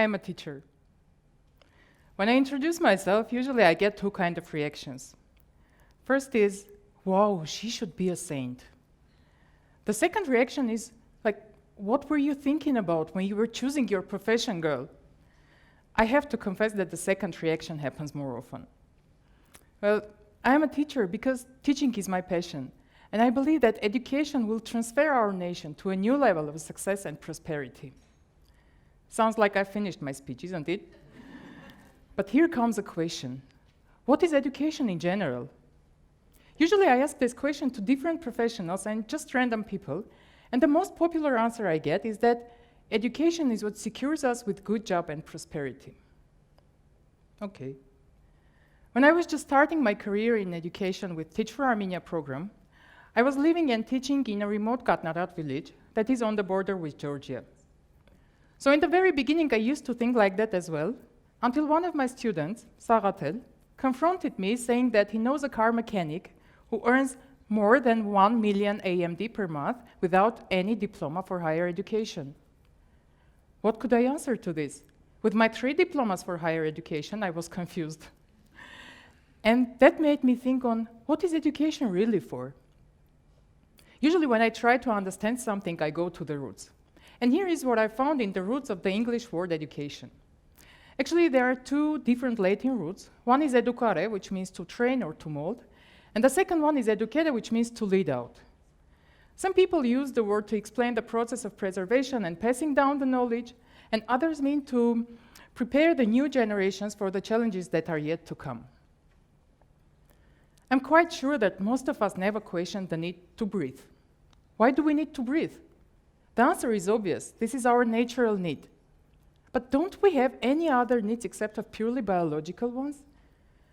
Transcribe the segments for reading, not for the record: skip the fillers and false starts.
am a teacher. When I introduce myself, usually I get two kinds of reactions. First is, wow, she should be a saint. The second reaction is, like, what were you thinking about when you were choosing your profession, girl? I have to confess that the second reaction happens more often. Well, I am a teacher because teaching is my passion, and I believe that education will transfer our nation to a new level of success and prosperity. Sounds like I finished my speech, isn't it? But here comes a question. What is education in general? Usually I ask this question to different professionals and just random people, and the most popular answer I get is that education is what secures us with good job and prosperity. Okay. When I was just starting my career in education with Teach for Armenia program, I was living and teaching in a remote Katnarat village that is on the border with Georgia. So in the very beginning, I used to think like that as well, until one of my students, Saratel, confronted me saying that he knows a car mechanic who earns more than 1 million AMD per month without any diploma for higher education. What could I answer to this? With my 3 diplomas for higher education, I was confused. And that made me think on, what is education really for? Usually when I try to understand something, I go to the roots. And here is what I found in the roots of the English word education. Actually, there are 2 different Latin roots. One is educare, which means to train or to mold, and the second one is educere, which means to lead out. Some people use the word to explain the process of preservation and passing down the knowledge, and others mean to prepare the new generations for the challenges that are yet to come. I'm quite sure that most of us never question the need to breathe. Why do we need to breathe? The answer is obvious. This is our natural need. But don't we have any other needs except of purely biological ones?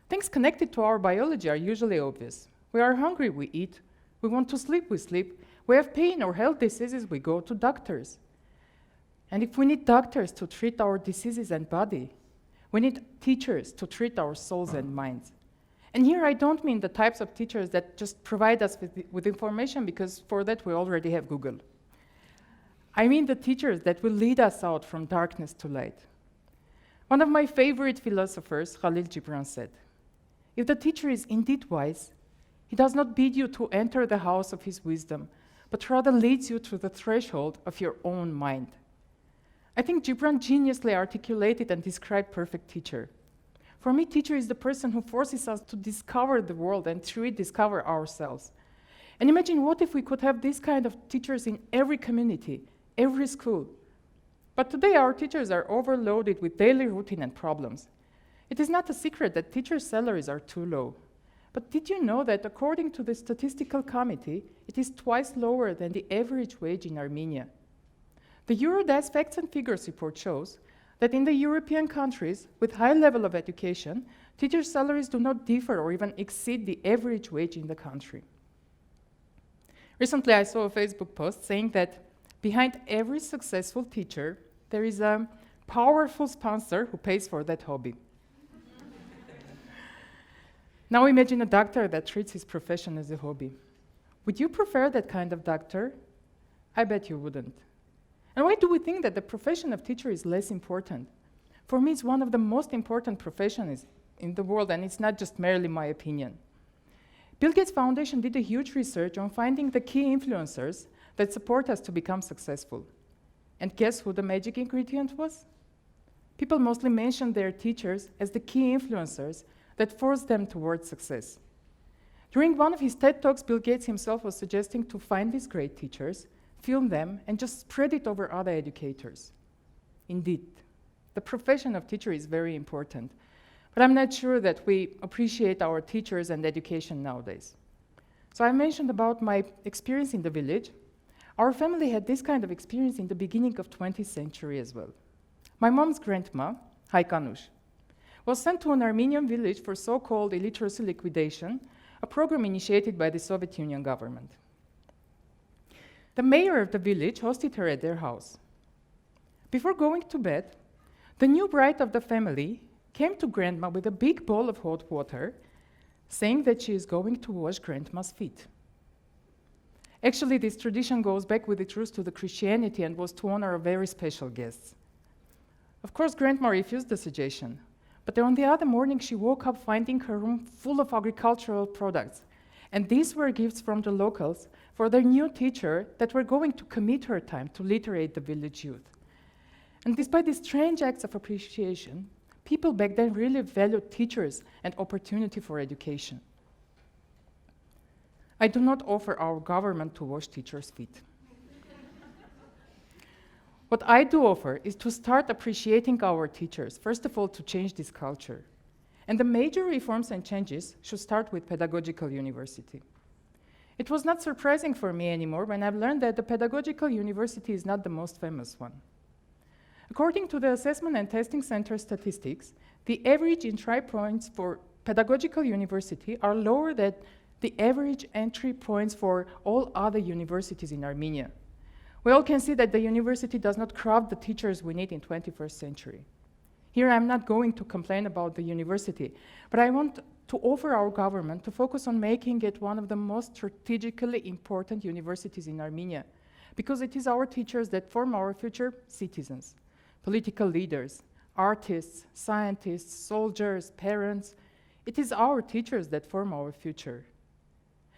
Things connected to our biology are usually obvious. We are hungry, we eat. We want to sleep, we sleep. We have pain or health diseases, we go to doctors. And if we need doctors to treat our diseases and body, we need teachers to treat our souls and minds. And here I don't mean the types of teachers that just provide us with information, because for that we already have Google. I mean the teachers that will lead us out from darkness to light. One of my favorite philosophers, Khalil Gibran, said, "If the teacher is indeed wise, he does not bid you to enter the house of his wisdom, but rather leads you to the threshold of your own mind." I think Gibran geniusly articulated and described perfect teacher. For me, teacher is the person who forces us to discover the world and through it discover ourselves. And imagine what if we could have this kind of teachers in every community, every school. But today our teachers are overloaded with daily routine and problems. It is not a secret that teachers' salaries are too low. But did you know that according to the Statistical Committee, it is twice lower than the average wage in Armenia? The Eurodesk Facts and Figures report shows that in the European countries with high level of education, teachers' salaries do not differ or even exceed the average wage in the country. Recently, I saw a Facebook post saying that behind every successful teacher, there is a powerful sponsor who pays for that hobby. Now imagine a doctor that treats his profession as a hobby. Would you prefer that kind of doctor? I bet you wouldn't. And why do we think that the profession of teacher is less important? For me, it's one of the most important professions in the world, and it's not just merely my opinion. Bill Gates Foundation did a huge research on finding the key influencers that support us to become successful. And guess who the magic ingredient was? People mostly mentioned their teachers as the key influencers that forced them towards success. During one of his TED Talks, Bill Gates himself was suggesting to find these great teachers, film them, and just spread it over other educators. Indeed, the profession of teacher is very important, but I'm not sure that we appreciate our teachers and education nowadays. So I mentioned about my experience in the village. Our family had this kind of experience in the beginning of 20th century as well. My mom's grandma, Haikanush, was sent to an Armenian village for so-called illiteracy liquidation, a program initiated by the Soviet Union government. The mayor of the village hosted her at their house. Before going to bed, the new bride of the family came to grandma with a big bowl of hot water, saying that she is going to wash grandma's feet. Actually, this tradition goes back with its roots to the Christianity and was to honor a very special guest. Of course, Grandma refused the suggestion, but on the other morning she woke up finding her room full of agricultural products. And these were gifts from the locals for their new teacher that were going to commit her time to literate the village youth. And despite these strange acts of appreciation, people back then really valued teachers and opportunity for education. I do not offer our government to wash teachers' feet. What I do offer is to start appreciating our teachers, first of all, to change this culture. And the major reforms and changes should start with pedagogical university. It was not surprising for me anymore when I've learned that the pedagogical university is not the most famous one. According to the Assessment and Testing Center statistics, the average entry points for pedagogical university are lower than the average entry points for all other universities in Armenia. We all can see that the university does not craft the teachers we need in 21st century. Here I'm not going to complain about the university, but I want to offer our government to focus on making it one of the most strategically important universities in Armenia, because it is our teachers that form our future citizens, political leaders, artists, scientists, soldiers, parents. It is our teachers that form our future.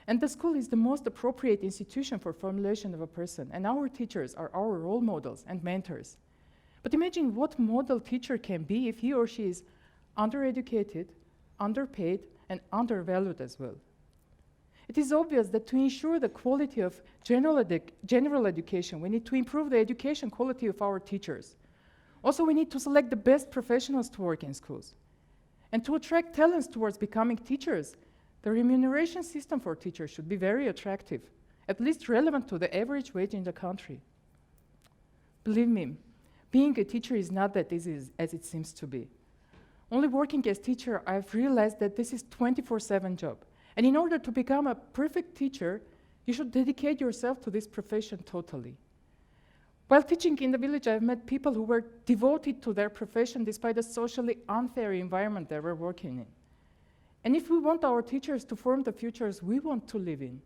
And the school is the most appropriate institution for formulation of a person, and our teachers are our role models and mentors. But imagine what model teacher can be if he or she is undereducated, underpaid, and undervalued as well. It is obvious that to ensure the quality of general education, we need to improve the education quality of our teachers. Also, we need to select the best professionals to work in schools. And to attract talents towards becoming teachers, the remuneration system for teachers should be very attractive, at least relevant to the average wage in the country. Believe me, being a teacher is not that easy as it seems to be. Only working as teacher, I've realized that this is 24/7 job. And in order to become a perfect teacher, you should dedicate yourself to this profession totally. While teaching in the village, I've met people who were devoted to their profession despite the socially unfair environment they were working in. And if we want our teachers to form the futures we want to live in,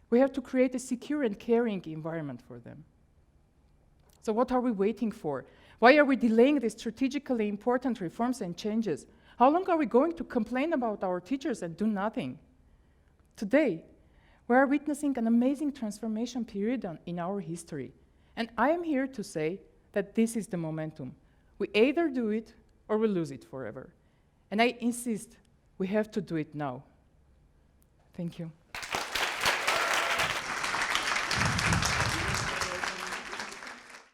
we have to create a secure and caring environment for them. So what are we waiting for? Why are we delaying these strategically important reforms and changes? How long are we going to complain about our teachers and do nothing? Today, we are witnessing an amazing transformation period in our history. And I am here to say that this is the momentum. We either do it or we lose it forever. And I insist, we have to do it now. Thank you.